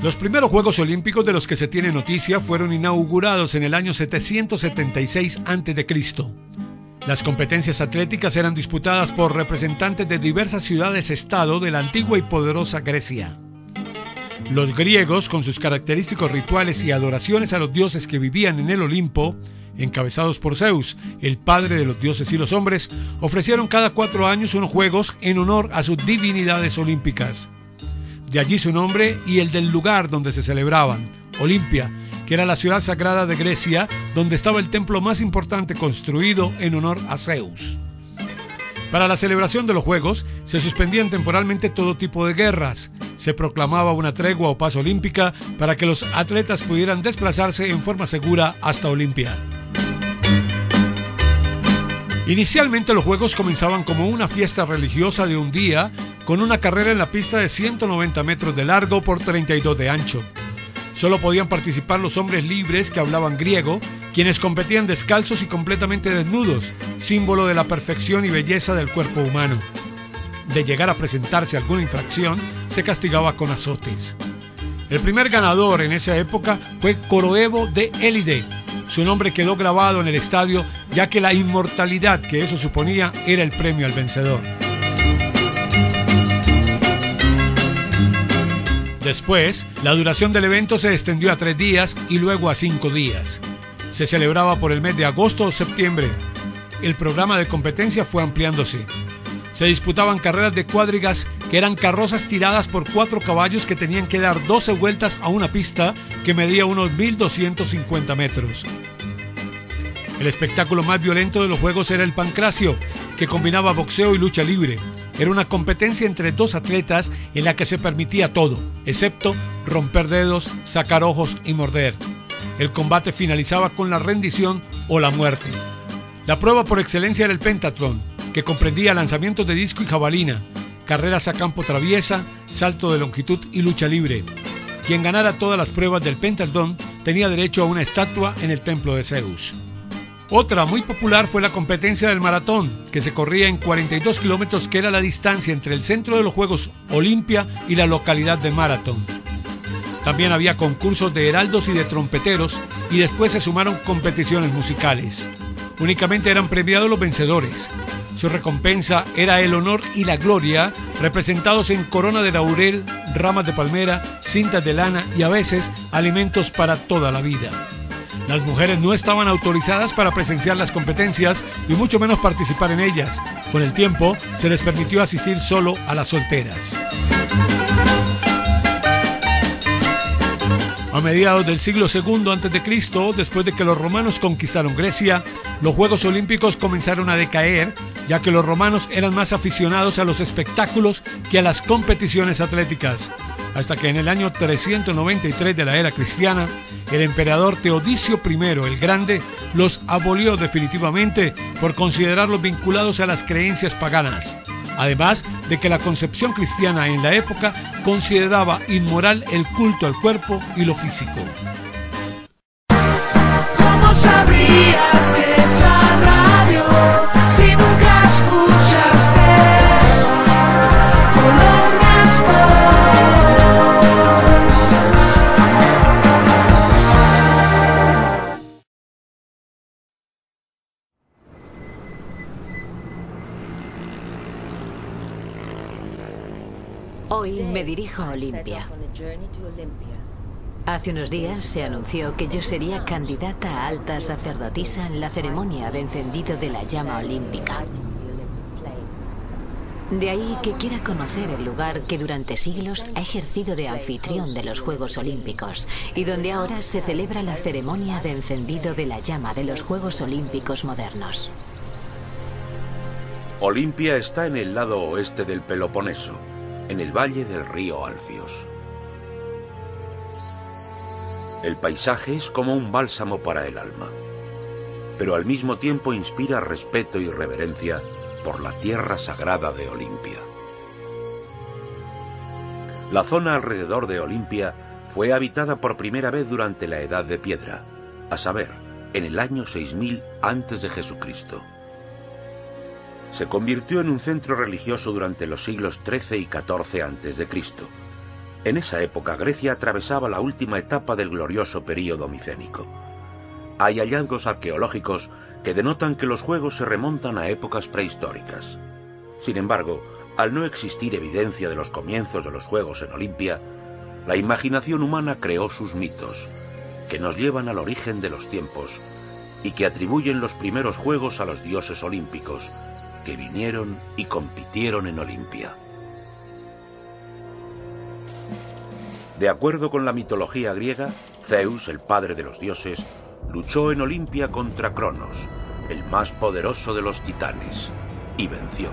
Los primeros Juegos Olímpicos de los que se tiene noticia fueron inaugurados en el año 776 a.C. Las competencias atléticas eran disputadas por representantes de diversas ciudades-estado de la antigua y poderosa Grecia. Los griegos, con sus característicos rituales y adoraciones a los dioses que vivían en el Olimpo, encabezados por Zeus, el padre de los dioses y los hombres, ofrecieron cada 4 años unos juegos en honor a sus divinidades olímpicas. De allí su nombre y el del lugar donde se celebraban, Olimpia, que era la ciudad sagrada de Grecia, donde estaba el templo más importante construido en honor a Zeus. Para la celebración de los Juegos, se suspendían temporalmente todo tipo de guerras. Se proclamaba una tregua o paz olímpica para que los atletas pudieran desplazarse en forma segura hasta Olimpia. Inicialmente los Juegos comenzaban como una fiesta religiosa de un día, con una carrera en la pista de 190 metros de largo por 32 de ancho. Solo podían participar los hombres libres que hablaban griego, quienes competían descalzos y completamente desnudos, símbolo de la perfección y belleza del cuerpo humano. De llegar a presentarse alguna infracción, se castigaba con azotes. El primer ganador en esa época fue Coroebo de Élide. Su nombre quedó grabado en el estadio, ya que la inmortalidad que eso suponía era el premio al vencedor. Después, la duración del evento se extendió a 3 días y luego a 5 días. Se celebraba por el mes de agosto o septiembre. El programa de competencia fue ampliándose. Se disputaban carreras de cuadrigas, que eran carrozas tiradas por 4 caballos que tenían que dar 12 vueltas a una pista que medía unos 1.250 metros. El espectáculo más violento de los Juegos era el pancracio, que combinaba boxeo y lucha libre. Era una competencia entre 2 atletas en la que se permitía todo, excepto romper dedos, sacar ojos y morder. El combate finalizaba con la rendición o la muerte. La prueba por excelencia era el pentatlón, que comprendía lanzamientos de disco y jabalina, carreras a campo traviesa, salto de longitud y lucha libre. Quien ganara todas las pruebas del pentatlón tenía derecho a una estatua en el templo de Zeus. Otra muy popular fue la competencia del maratón, que se corría en 42 kilómetros, que era la distancia entre el centro de los Juegos Olimpia y la localidad de Marathon. También había concursos de heraldos y de trompeteros, y después se sumaron competiciones musicales. Únicamente eran premiados los vencedores. Su recompensa era el honor y la gloria, representados en corona de laurel, ramas de palmera, cintas de lana y a veces alimentos para toda la vida. Las mujeres no estaban autorizadas para presenciar las competencias y mucho menos participar en ellas. Con el tiempo, se les permitió asistir solo a las solteras. A mediados del siglo II a.C., después de que los romanos conquistaron Grecia, los Juegos Olímpicos comenzaron a decaer, ya que los romanos eran más aficionados a los espectáculos que a las competiciones atléticas. Hasta que en el año 393 de la era cristiana, el emperador Teodicio I el Grande los abolió definitivamente por considerarlos vinculados a las creencias paganas. Además de que la concepción cristiana en la época consideraba inmoral el culto al cuerpo y lo físico. ¿Cómo sabrías que es la radio si nunca escuchaste Colombia Sports? Hoy me dirijo a Olimpia. Hace unos días se anunció que yo sería candidata a alta sacerdotisa en la ceremonia de encendido de la llama olímpica. De ahí que quiera conocer el lugar que durante siglos ha ejercido de anfitrión de los Juegos Olímpicos y donde ahora se celebra la ceremonia de encendido de la llama de los Juegos Olímpicos modernos. Olimpia está en el lado oeste del Peloponeso, en el valle del río Alfios. El paisaje es como un bálsamo para el alma, pero al mismo tiempo inspira respeto y reverencia por la tierra sagrada de Olimpia. La zona alrededor de Olimpia fue habitada por primera vez durante la Edad de Piedra, a saber, en el año 6000 a.C. Se convirtió en un centro religioso durante los siglos XIII y XIV a.C. En esa época Grecia atravesaba la última etapa del glorioso período micénico. Hay hallazgos arqueológicos que denotan que los juegos se remontan a épocas prehistóricas. Sin embargo, al no existir evidencia de los comienzos de los Juegos en Olimpia, la imaginación humana creó sus mitos, que nos llevan al origen de los tiempos y que atribuyen los primeros Juegos a los dioses olímpicos, que vinieron y compitieron en Olimpia. De acuerdo con la mitología griega, Zeus, el padre de los dioses, luchó en Olimpia contra Cronos, el más poderoso de los titanes, y venció.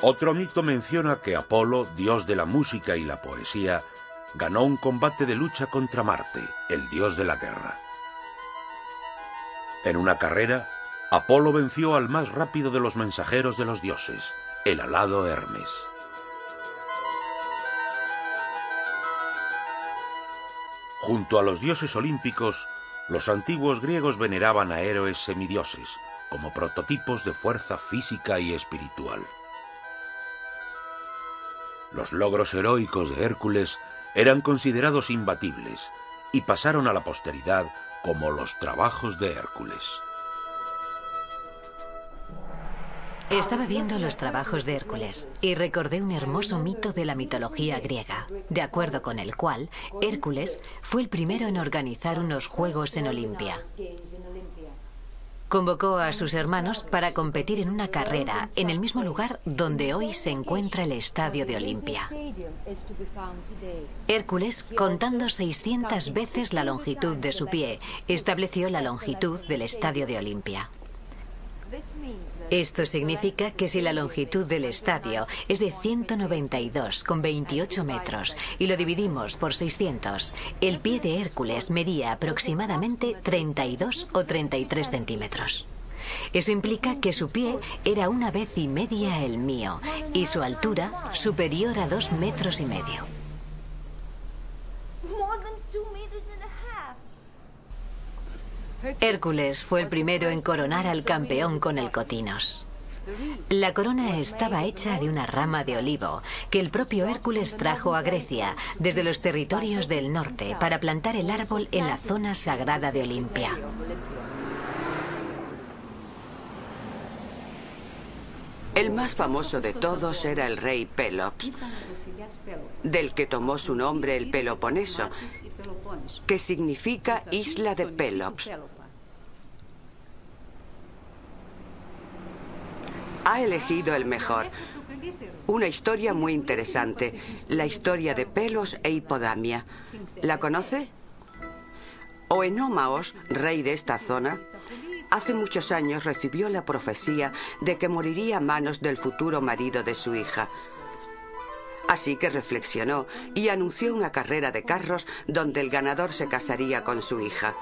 Otro mito menciona que Apolo, dios de la música y la poesía, ganó un combate de lucha contra Marte, el dios de la guerra. En una carrera, Apolo venció al más rápido de los mensajeros de los dioses, el alado Hermes. Junto a los dioses olímpicos, los antiguos griegos veneraban a héroes semidioses, como prototipos de fuerza física y espiritual. Los logros heroicos de Hércules eran considerados imbatibles y pasaron a la posteridad como los trabajos de Hércules. Estaba viendo los trabajos de Hércules y recordé un hermoso mito de la mitología griega, de acuerdo con el cual Hércules fue el primero en organizar unos juegos en Olimpia. Convocó a sus hermanos para competir en una carrera en el mismo lugar donde hoy se encuentra el estadio de Olimpia. Hércules, contando 600 veces la longitud de su pie, estableció la longitud del estadio de Olimpia. Esto significa que si la longitud del estadio es de 192,28 metros y lo dividimos por 600, el pie de Hércules medía aproximadamente 32 o 33 centímetros. Eso implica que su pie era 1,5 veces el mío y su altura superior a 2,5 metros. Hércules fue el primero en coronar al campeón con el Cotinos. La corona estaba hecha de una rama de olivo que el propio Hércules trajo a Grecia desde los territorios del norte para plantar el árbol en la zona sagrada de Olimpia. El más famoso de todos era el rey Pélops, del que tomó su nombre el Peloponeso, que significa isla de Pélops. Ha elegido el mejor. Una historia muy interesante, la historia de Pelos e Hipodamia. ¿La conoce? Oenómaos, rey de esta zona, hace muchos años recibió la profecía de que moriría a manos del futuro marido de su hija. Así que reflexionó y anunció una carrera de carros donde el ganador se casaría con su hija.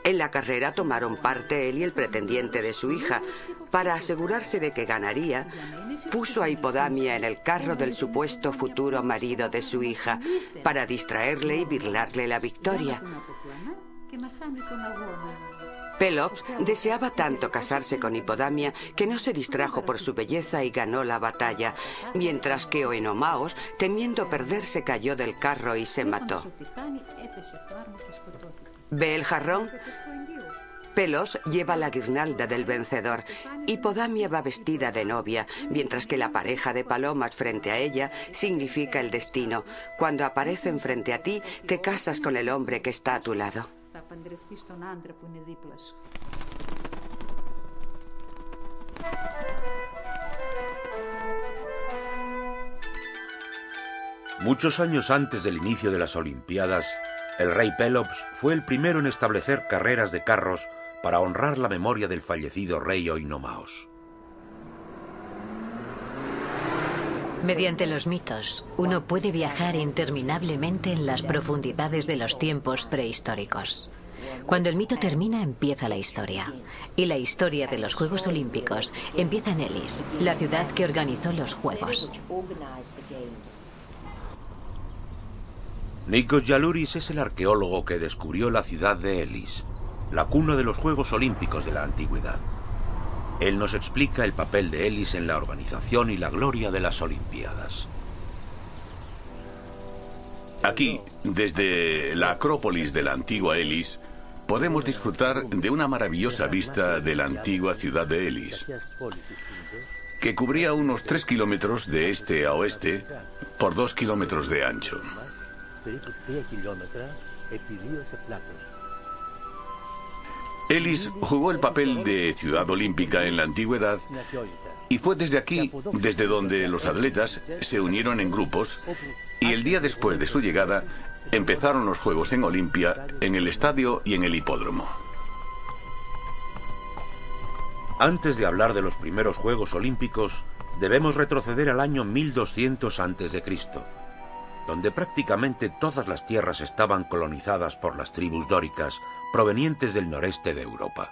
En la carrera tomaron parte él y el pretendiente de su hija. Para asegurarse de que ganaría, puso a Hipodamia en el carro del supuesto futuro marido de su hija para distraerle y birlarle la victoria. Pélops deseaba tanto casarse con Hipodamia que no se distrajo por su belleza y ganó la batalla, mientras que Oenomaos, temiendo perderse, cayó del carro y se mató. ¿Ve el jarrón? Pélos lleva la guirnalda del vencedor. Hipodamia va vestida de novia, mientras que la pareja de palomas frente a ella significa el destino. Cuando aparecen frente a ti, te casas con el hombre que está a tu lado. Muchos años antes del inicio de las Olimpiadas, el rey Pélops fue el primero en establecer carreras de carros para honrar la memoria del fallecido rey Oinomaos. Mediante los mitos, uno puede viajar interminablemente en las profundidades de los tiempos prehistóricos. Cuando el mito termina, empieza la historia. Y la historia de los Juegos Olímpicos empieza en Elis, la ciudad que organizó los Juegos. Nikos Yalouris es el arqueólogo que descubrió la ciudad de Elis, la cuna de los Juegos Olímpicos de la antigüedad. Él nos explica el papel de Elis en la organización y la gloria de las Olimpiadas. Aquí, desde la Acrópolis de la antigua Elis, podemos disfrutar de una maravillosa vista de la antigua ciudad de Elis, que cubría unos 3 kilómetros de este a oeste por 2 kilómetros de ancho. Elis jugó el papel de ciudad olímpica en la antigüedad y fue desde aquí, desde donde los atletas se unieron en grupos y el día después de su llegada empezaron los Juegos en Olimpia, en el estadio y en el hipódromo. Antes de hablar de los primeros Juegos Olímpicos, debemos retroceder al año 1200 a.C., donde prácticamente todas las tierras estaban colonizadas por las tribus dóricas provenientes del noreste de Europa.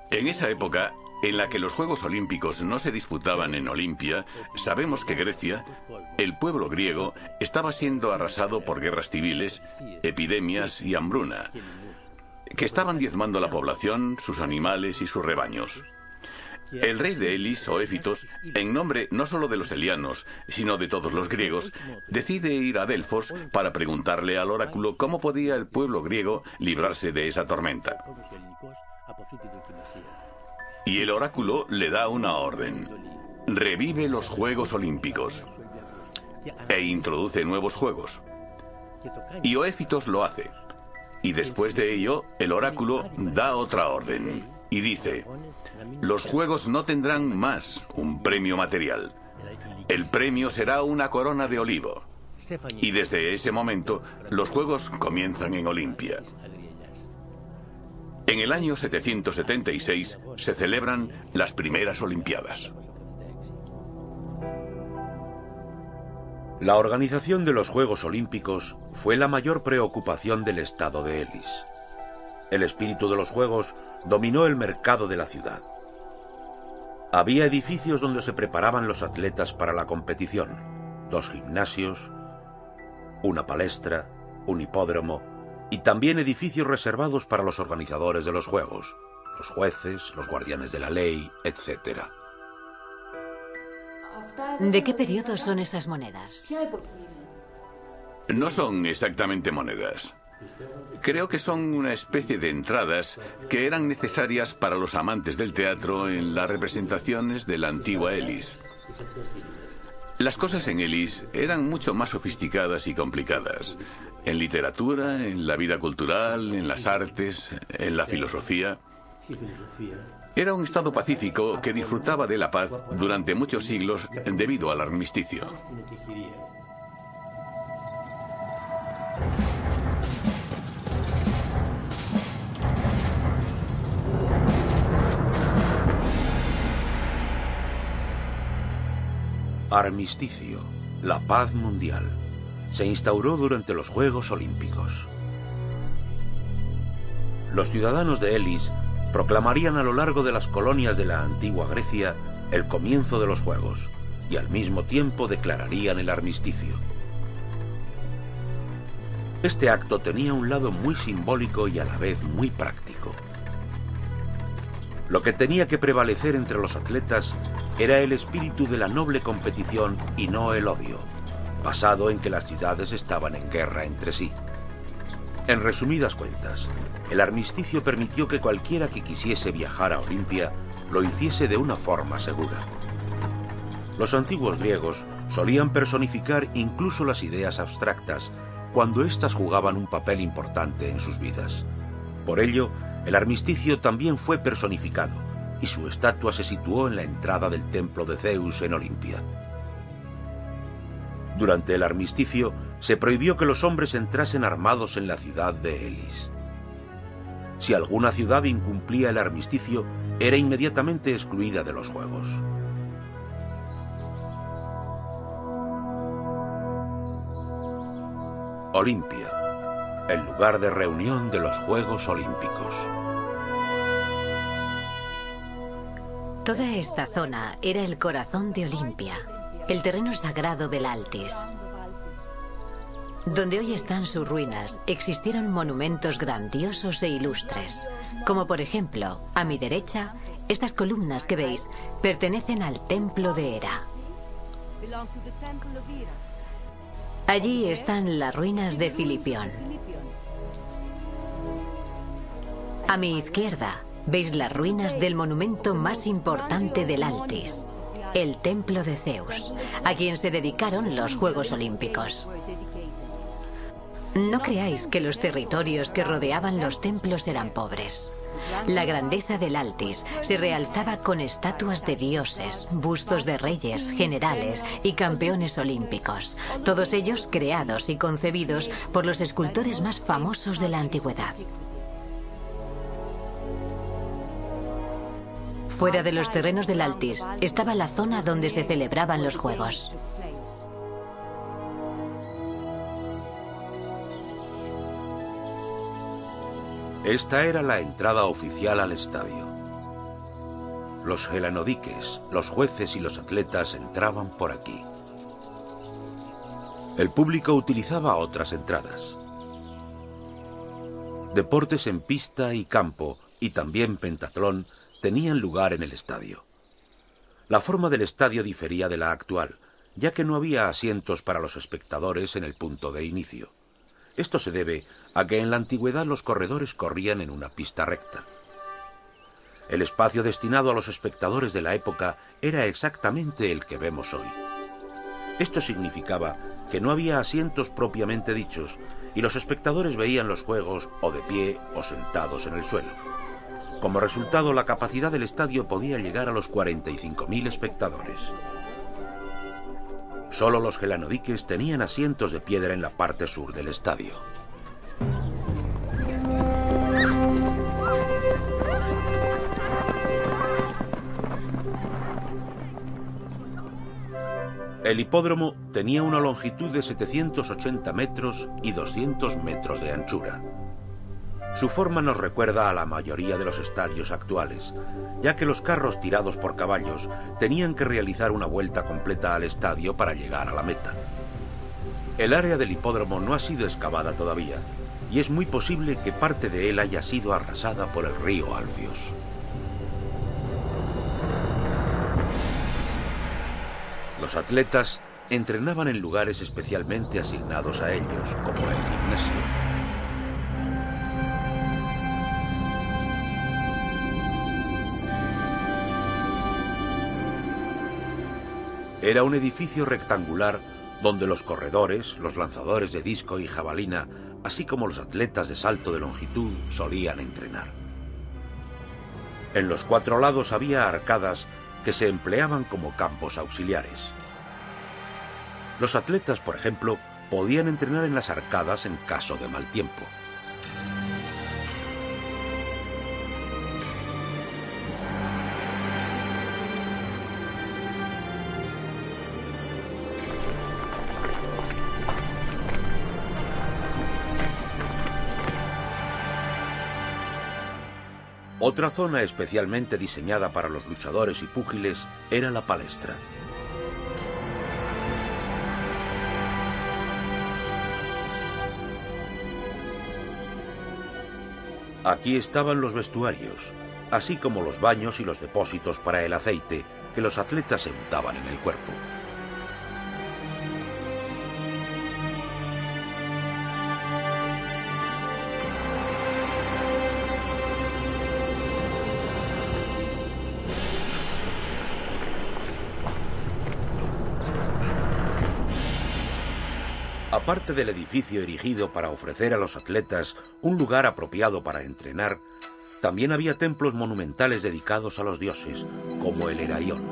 En esa época, en la que los Juegos Olímpicos no se disputaban en Olimpia, sabemos que Grecia, el pueblo griego, estaba siendo arrasado por guerras civiles, epidemias y hambruna, que estaban diezmando a la población, sus animales y sus rebaños. El rey de Elis, o Éfitos, en nombre no solo de los elianos, sino de todos los griegos, decide ir a Delfos para preguntarle al oráculo cómo podía el pueblo griego librarse de esa tormenta. Y el oráculo le da una orden: revive los Juegos Olímpicos e introduce nuevos juegos. Y Oéfitos lo hace. Y después de ello, el oráculo da otra orden y dice: los Juegos no tendrán más un premio material. El premio será una corona de olivo. Y desde ese momento, los Juegos comienzan en Olimpia. En el año 776 se celebran las primeras Olimpiadas. La organización de los Juegos Olímpicos fue la mayor preocupación del estado de Elis. El espíritu de los Juegos dominó el mercado de la ciudad. Había edificios donde se preparaban los atletas para la competición, 2 gimnasios, una palestra, un hipódromo y también edificios reservados para los organizadores de los Juegos, los jueces, los guardianes de la ley, etc. ¿De qué periodo son esas monedas? No son exactamente monedas. Creo que son una especie de entradas que eran necesarias para los amantes del teatro en las representaciones de la antigua Elis. Las cosas en Elis eran mucho más sofisticadas y complicadas. En literatura, en la vida cultural, en las artes, en la filosofía. Era un estado pacífico que disfrutaba de la paz durante muchos siglos debido al armisticio. Armisticio, la paz mundial, se instauró durante los Juegos Olímpicos. Los ciudadanos de Elis proclamarían a lo largo de las colonias de la antigua Grecia el comienzo de los Juegos y al mismo tiempo declararían el armisticio. Este acto tenía un lado muy simbólico y a la vez muy práctico. Lo que tenía que prevalecer entre los atletas era el espíritu de la noble competición y no el odio, basado en que las ciudades estaban en guerra entre sí. En resumidas cuentas, el armisticio permitió que cualquiera que quisiese viajar a Olimpia lo hiciese de una forma segura. Los antiguos griegos solían personificar incluso las ideas abstractas cuando éstas jugaban un papel importante en sus vidas. Por ello, el armisticio también fue personificado y su estatua se situó en la entrada del templo de Zeus en Olimpia. Durante el armisticio, se prohibió que los hombres entrasen armados en la ciudad de Elis. Si alguna ciudad incumplía el armisticio, era inmediatamente excluida de los Juegos. Olimpia, el lugar de reunión de los Juegos Olímpicos. Toda esta zona era el corazón de Olimpia, el terreno sagrado del Altis. Donde hoy están sus ruinas, existieron monumentos grandiosos e ilustres, como por ejemplo, a mi derecha, estas columnas que veis pertenecen al Templo de Hera. Allí están las ruinas de Filipión. A mi izquierda, veis las ruinas del monumento más importante del Altis, el Templo de Zeus, a quien se dedicaron los Juegos Olímpicos. No creáis que los territorios que rodeaban los templos eran pobres. La grandeza del Altis se realzaba con estatuas de dioses, bustos de reyes, generales y campeones olímpicos, todos ellos creados y concebidos por los escultores más famosos de la antigüedad. Fuera de los terrenos del Altis estaba la zona donde se celebraban los Juegos. Esta era la entrada oficial al estadio. Los helanodiques, los jueces y los atletas entraban por aquí. El público utilizaba otras entradas. Deportes en pista y campo, y también pentatlón, tenían lugar en el estadio. La forma del estadio difería de la actual, ya que no había asientos para los espectadores en el punto de inicio. Esto se debe a que en la antigüedad los corredores corrían en una pista recta. El espacio destinado a los espectadores de la época era exactamente el que vemos hoy. Esto significaba que no había asientos propiamente dichos y los espectadores veían los juegos o de pie o sentados en el suelo. Como resultado, la capacidad del estadio podía llegar a los 45.000 espectadores. Solo los helanodiques tenían asientos de piedra en la parte sur del estadio. El hipódromo tenía una longitud de 780 metros y 200 metros de anchura. Su forma nos recuerda a la mayoría de los estadios actuales, ya que los carros tirados por caballos tenían que realizar una vuelta completa al estadio para llegar a la meta. El área del hipódromo no ha sido excavada todavía, y es muy posible que parte de él haya sido arrasada por el río Alfios. Los atletas entrenaban en lugares especialmente asignados a ellos, como el gimnasio. Era un edificio rectangular donde los corredores, los lanzadores de disco y jabalina, así como los atletas de salto de longitud, solían entrenar. En los cuatro lados había arcadas que se empleaban como campos auxiliares. Los atletas, por ejemplo, podían entrenar en las arcadas en caso de mal tiempo. Otra zona especialmente diseñada para los luchadores y púgiles era la palestra. Aquí estaban los vestuarios, así como los baños y los depósitos para el aceite que los atletas se untaban en el cuerpo. Aparte del edificio erigido para ofrecer a los atletas un lugar apropiado para entrenar, también había templos monumentales dedicados a los dioses, como el Heraión.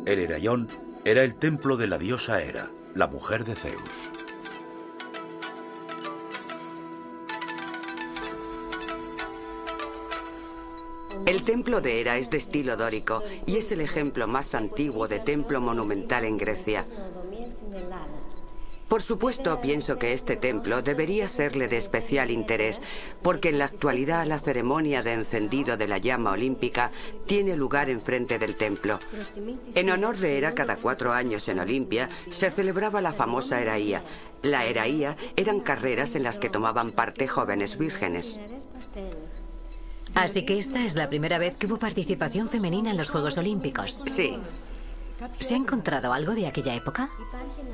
El Heraión era el templo de la diosa Hera, la mujer de Zeus. El templo de Hera es de estilo dórico y es el ejemplo más antiguo de templo monumental en Grecia. Por supuesto, pienso que este templo debería serle de especial interés, porque en la actualidad la ceremonia de encendido de la llama olímpica tiene lugar enfrente del templo. En honor de Hera, cada 4 años en Olimpia se celebraba la famosa Heraía. La Heraía eran carreras en las que tomaban parte jóvenes vírgenes. Así que esta es la primera vez que hubo participación femenina en los Juegos Olímpicos. Sí. ¿Se ha encontrado algo de aquella época?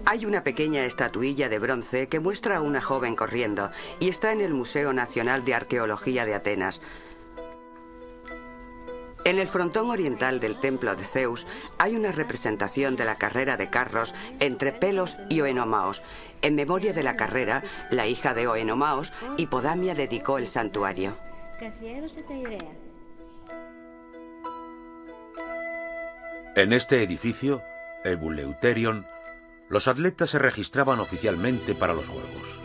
Hay una pequeña estatuilla de bronce que muestra a una joven corriendo y está en el Museo Nacional de Arqueología de Atenas. En el frontón oriental del templo de Zeus hay una representación de la carrera de carros entre Pelos y Oenomaos. En memoria de la carrera, la hija de Oenomaos, Hipodamia, dedicó el santuario. En este edificio, el Bouleuterion, los atletas se registraban oficialmente para los Juegos.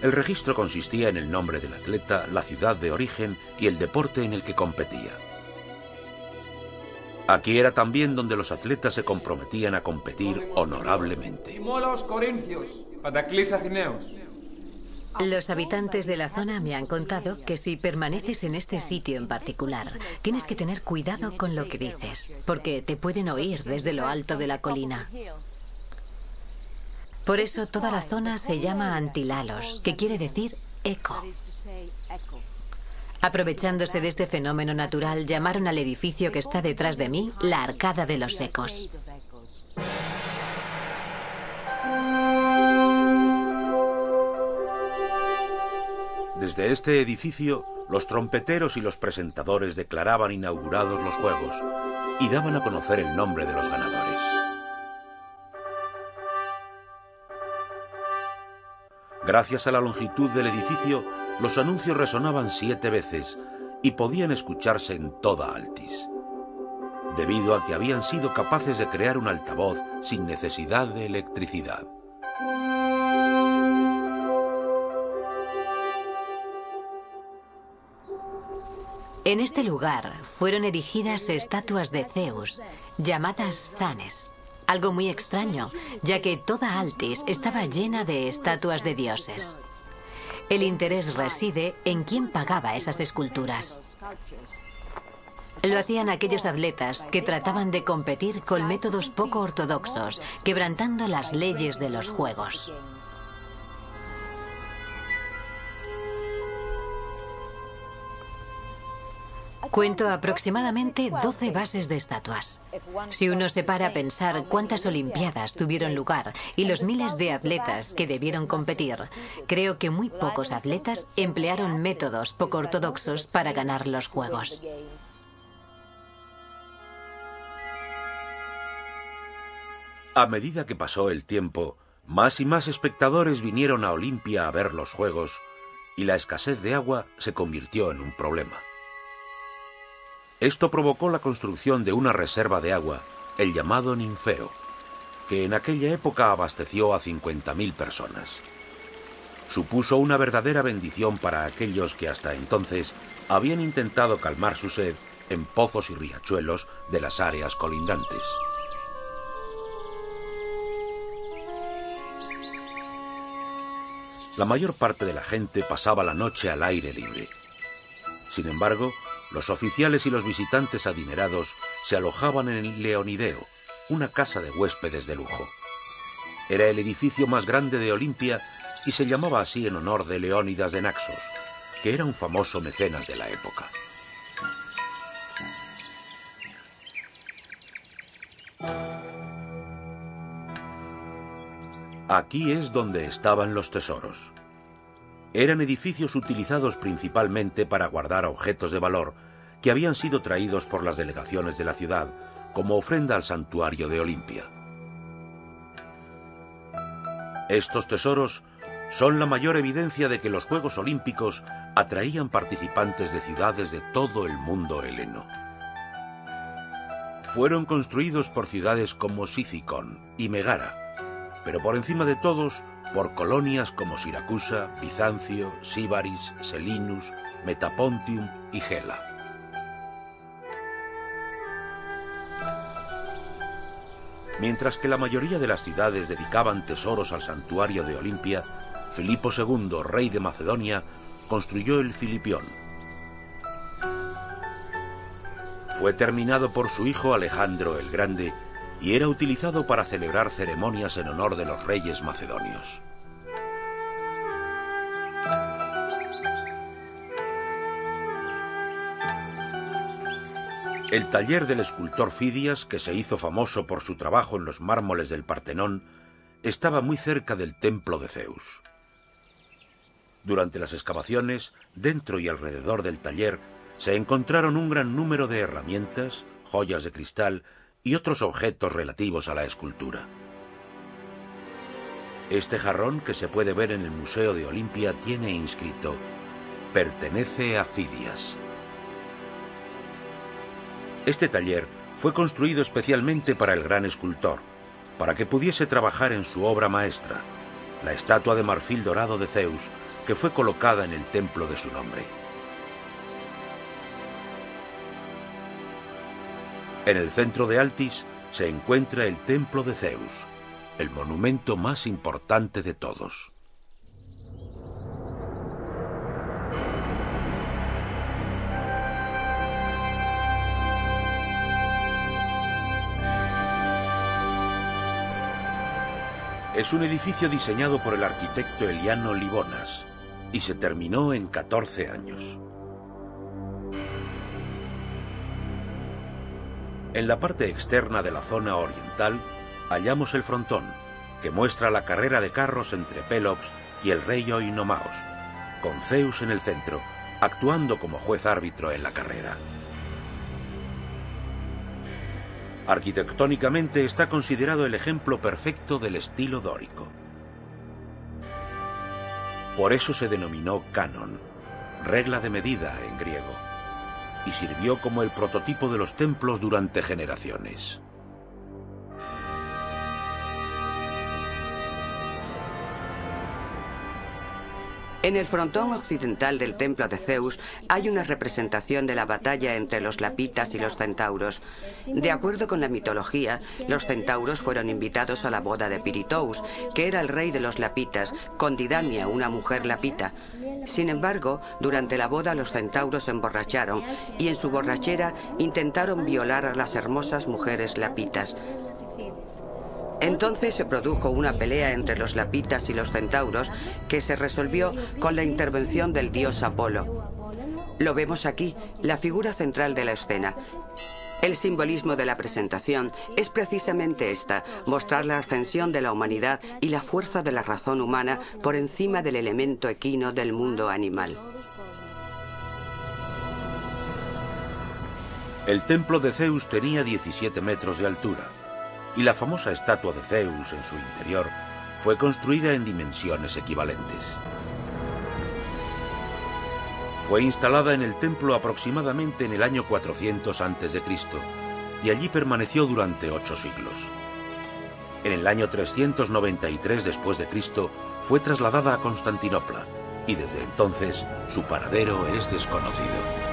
El registro consistía en el nombre del atleta, la ciudad de origen y el deporte en el que competía. Aquí era también donde los atletas se comprometían a competir honorablemente. Timolos Corintios, Pataclis Acineos. Los habitantes de la zona me han contado que si permaneces en este sitio en particular, tienes que tener cuidado con lo que dices, porque te pueden oír desde lo alto de la colina. Por eso toda la zona se llama Antilalos, que quiere decir eco. Aprovechándose de este fenómeno natural, llamaron al edificio que está detrás de mí la Arcada de los Ecos. Desde este edificio, los trompeteros y los presentadores declaraban inaugurados los Juegos y daban a conocer el nombre de los ganadores. Gracias a la longitud del edificio, los anuncios resonaban 7 veces y podían escucharse en toda Altis, debido a que habían sido capaces de crear un altavoz sin necesidad de electricidad. En este lugar fueron erigidas estatuas de Zeus, llamadas Zanes. Algo muy extraño, ya que toda Altis estaba llena de estatuas de dioses. El interés reside en quién pagaba esas esculturas. Lo hacían aquellos atletas que trataban de competir con métodos poco ortodoxos, quebrantando las leyes de los juegos. Cuento aproximadamente 12 bases de estatuas. Si uno se para a pensar cuántas olimpiadas tuvieron lugar y los miles de atletas que debieron competir, creo que muy pocos atletas emplearon métodos poco ortodoxos para ganar los juegos. A medida que pasó el tiempo, más y más espectadores vinieron a Olimpia a ver los Juegos y la escasez de agua se convirtió en un problema. Esto provocó la construcción de una reserva de agua, el llamado Ninfeo, que en aquella época abasteció a 50.000 personas. Supuso una verdadera bendición para aquellos que hasta entonces habían intentado calmar su sed en pozos y riachuelos de las áreas colindantes. La mayor parte de la gente pasaba la noche al aire libre. Sin embargo, los oficiales y los visitantes adinerados se alojaban en el Leonideo, una casa de huéspedes de lujo. Era el edificio más grande de Olimpia y se llamaba así en honor de Leónidas de Naxos, que era un famoso mecenas de la época. Aquí es donde estaban los tesoros. Eran edificios utilizados principalmente para guardar objetos de valor que habían sido traídos por las delegaciones de la ciudad como ofrenda al santuario de Olimpia. Estos tesoros son la mayor evidencia de que los Juegos Olímpicos atraían participantes de ciudades de todo el mundo heleno. Fueron construidos por ciudades como Cicicón y Megara, pero por encima de todos por colonias como Siracusa, Bizancio, Síbaris, Selinus, Metapontium y Gela. Mientras que la mayoría de las ciudades dedicaban tesoros al santuario de Olimpia, Filipo II, rey de Macedonia, construyó el Filipión. Fue terminado por su hijo Alejandro el Grande y era utilizado para celebrar ceremonias en honor de los reyes macedonios. El taller del escultor Fidias, que se hizo famoso por su trabajo en los mármoles del Partenón, estaba muy cerca del templo de Zeus. Durante las excavaciones, dentro y alrededor del taller, se encontraron un gran número de herramientas, joyas de cristal y otros objetos relativos a la escultura. Este jarrón, que se puede ver en el Museo de Olimpia, tiene inscrito: pertenece a Fidias. Este taller fue construido especialmente para el gran escultor, para que pudiese trabajar en su obra maestra, la estatua de marfil dorado de Zeus, que fue colocada en el templo de su nombre. En el centro de Altis se encuentra el templo de Zeus, el monumento más importante de todos. Es un edificio diseñado por el arquitecto Eliano Libonas y se terminó en 14 años. En la parte externa de la zona oriental hallamos el frontón, que muestra la carrera de carros entre Pélops y el rey Oinomaos, con Zeus en el centro, actuando como juez árbitro en la carrera. Arquitectónicamente está considerado el ejemplo perfecto del estilo dórico. Por eso se denominó canon, regla de medida en griego, y sirvió como el prototipo de los templos durante generaciones. En el frontón occidental del templo de Zeus hay una representación de la batalla entre los lapitas y los centauros. De acuerdo con la mitología, los centauros fueron invitados a la boda de Piritous, que era el rey de los lapitas, con Didamia, una mujer lapita. Sin embargo, durante la boda los centauros se emborracharon y en su borrachera intentaron violar a las hermosas mujeres lapitas. Entonces se produjo una pelea entre los lapitas y los centauros que se resolvió con la intervención del dios Apolo. Lo vemos aquí, la figura central de la escena. El simbolismo de la presentación es precisamente esta: mostrar la ascensión de la humanidad y la fuerza de la razón humana por encima del elemento equino del mundo animal. El templo de Zeus tenía 17 metros de altura, y la famosa estatua de Zeus en su interior fue construida en dimensiones equivalentes. Fue instalada en el templo aproximadamente en el año 400 a.C. y allí permaneció durante 8 siglos. En el año 393 después de Cristo fue trasladada a Constantinopla y desde entonces su paradero es desconocido.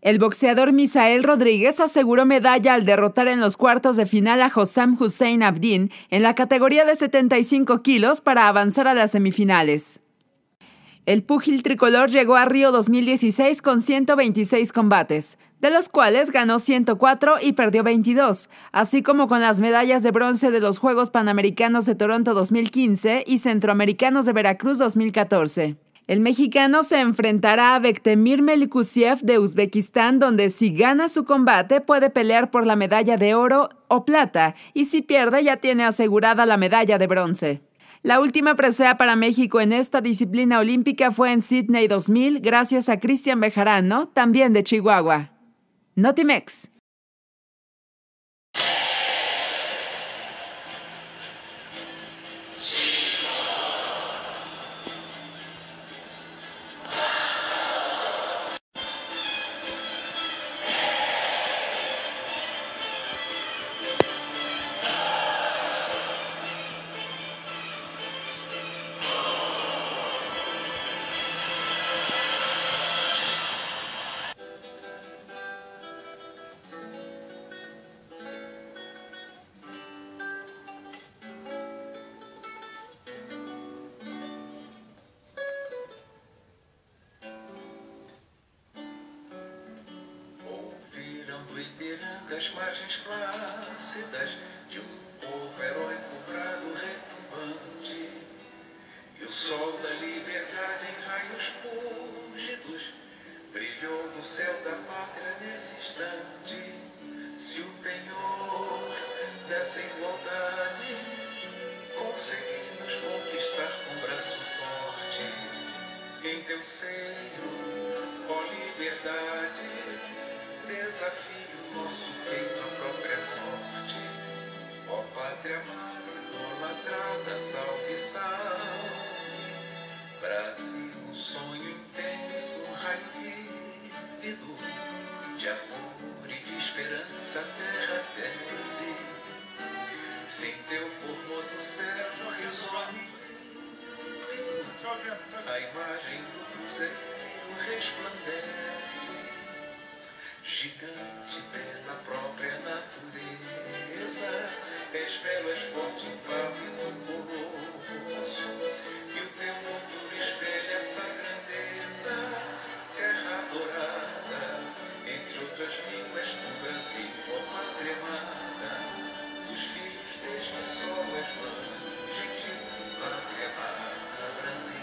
El boxeador Misael Rodríguez aseguró medalla al derrotar en los cuartos de final a Hossam Hussein Abdin en la categoría de 75 kilos para avanzar a las semifinales. El púgil tricolor llegó a Río 2016 con 126 combates, de los cuales ganó 104 y perdió 22, así como con las medallas de bronce de los Juegos Panamericanos de Toronto 2015 y Centroamericanos de Veracruz 2014. El mexicano se enfrentará a Bektemir Melikusiev de Uzbekistán, donde si gana su combate puede pelear por la medalla de oro o plata, y si pierde ya tiene asegurada la medalla de bronce. La última presea para México en esta disciplina olímpica fue en Sydney 2000, gracias a Cristian Bejarano, también de Chihuahua. Notimex. As margens plácidas de povo heróico brado retumbante, e o sol da liberdade em raios fúlgidos brilhou no céu da pátria nesse instante. Se o penhor dessa igualdade conseguimos conquistar com braço forte, em teu seio, ó liberdade, desafio nosso peito à própria morte. Ó pátria amada, idolatrada, salve, salve. Brasil, um sonho intenso, um raio vívido de amor e de esperança, terra tese. Sem teu formoso céu ressome a imagem do cruzeiro resplandece. Gigante pela própria natureza, és belo, és forte, impávido, colosso, e o teu futuro espelha essa grandeza. Terra adorada, entre outras línguas do Brasil, ó pátria amada, dos filhos deste sol és mãe, gentil, pátria amada, Brasil.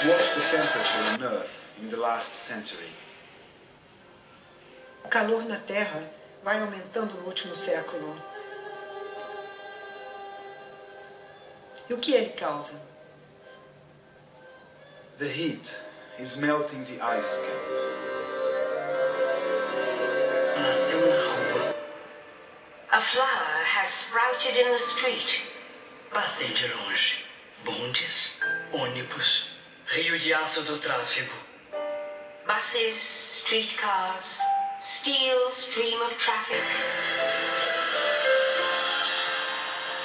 What's the temperature on Earth in the last century? O calor na Terra vai aumentando no último século. E o que ele causa? The heat is melting the ice cap. Nasceu na rua. A flower has sprouted in the street. Passei de longe. Bondes, ônibus, rio de aço do tráfego. Buses, streetcars, steel stream of traffic.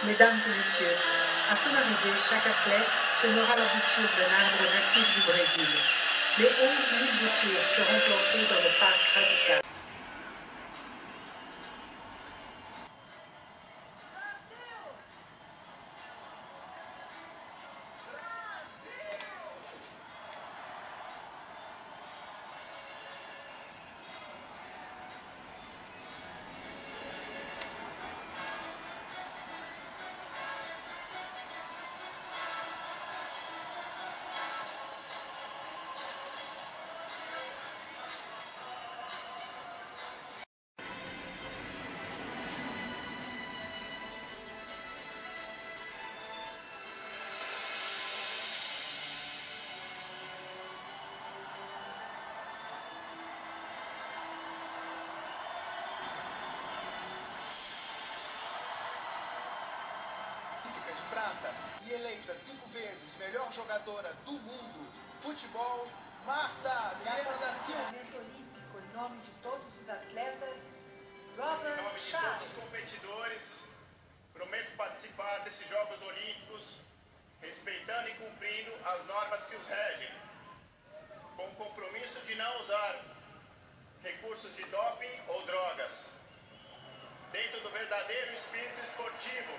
Mesdames et messieurs, à son arrivée, chaque athlète semera la bouture d'un arbre natif du Brésil. Les 11 000 boutures seront plantées dans le parc radical. Prata e eleita 5 vezes melhor jogadora do mundo. Futebol, Marta Vieira da Silva. Olímpico, em nome de todos os atletas, Em nome de todos os competidores, prometo participar desses Jogos Olímpicos, respeitando e cumprindo as normas que os regem, com o compromisso de não usar recursos de doping ou drogas, dentro do verdadeiro espírito esportivo,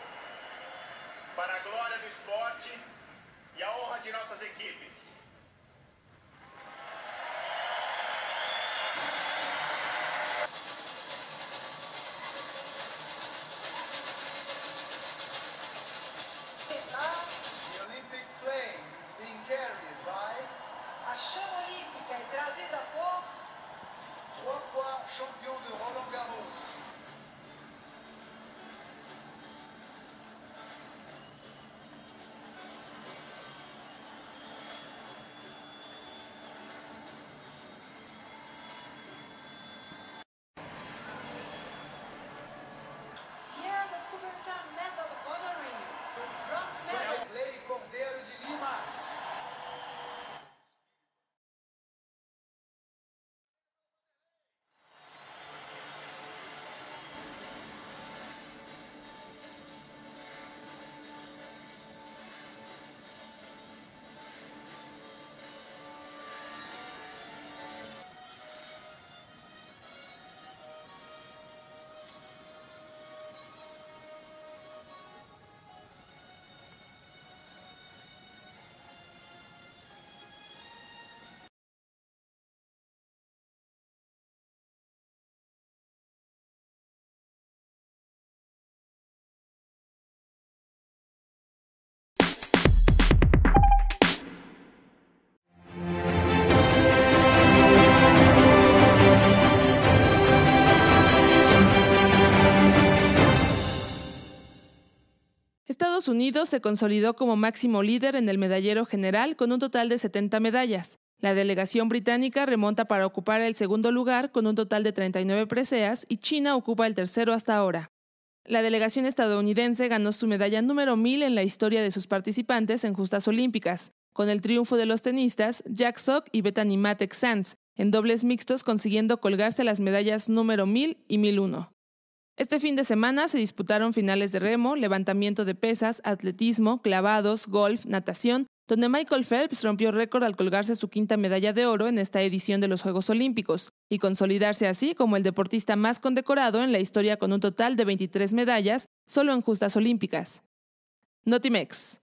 para a glória do esporte e a honra de nossas equipes. The Olympic flame is being carried by a chama olímpica é trazida por 3 fois champion de Roland Garros. Pierre de Coubertin Medal honoring bronze medal. Lei Cordeiro de Lima. Estados Unidos se consolidó como máximo líder en el medallero general con un total de 70 medallas. La delegación británica remonta para ocupar el segundo lugar con un total de 39 preseas y China ocupa el tercero hasta ahora. La delegación estadounidense ganó su medalla número 1000 en la historia de sus participantes en justas olímpicas, con el triunfo de los tenistas Jack Sock y Bethany Mattek-Sands, en dobles mixtos consiguiendo colgarse las medallas número 1000 y 1001. Este fin de semana se disputaron finales de remo, levantamiento de pesas, atletismo, clavados, golf, natación, donde Michael Phelps rompió récord al colgarse su quinta medalla de oro en esta edición de los Juegos Olímpicos y consolidarse así como el deportista más condecorado en la historia con un total de 23 medallas solo en justas olímpicas. Notimex.